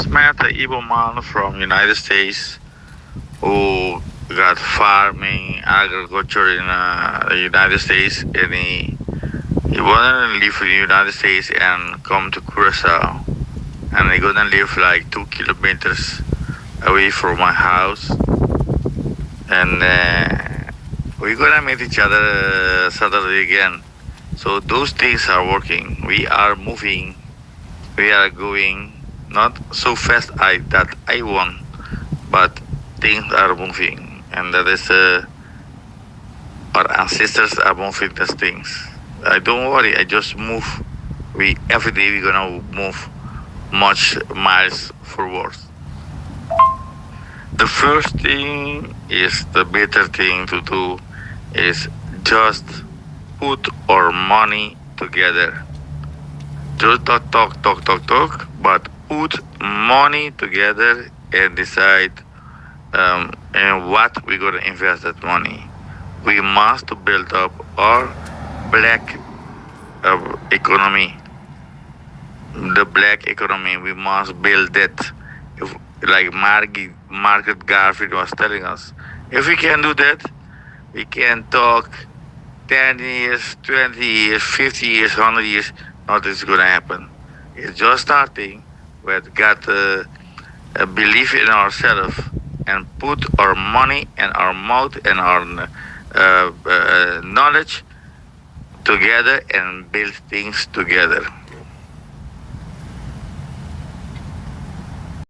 met an Igbo man from United States who got farming, agriculture in the United States, and he wanted to live in the United States and come to Curaçao, and he gonna live like 2 kilometers away from my house, and we're gonna meet each other Saturday again. So those things are working. We are moving. We are going not so fast that I want, but things are moving, and that is our ancestors are moving these things. I don't worry. I just move. We every day we're gonna move much miles forward. The first thing is the better thing to do is just put our money together. Just talk, but put money together and decide in what we're going to invest that money. We must build up our black economy. The black economy, we must build it. If, like Margaret Garfield was telling us, if we can do that, we can talk 10 years, 20 years, 50 years, 100 years, nothing's going to happen. It's just starting. We've got to believe in ourselves and put our money and our mouth and our knowledge together and build things together.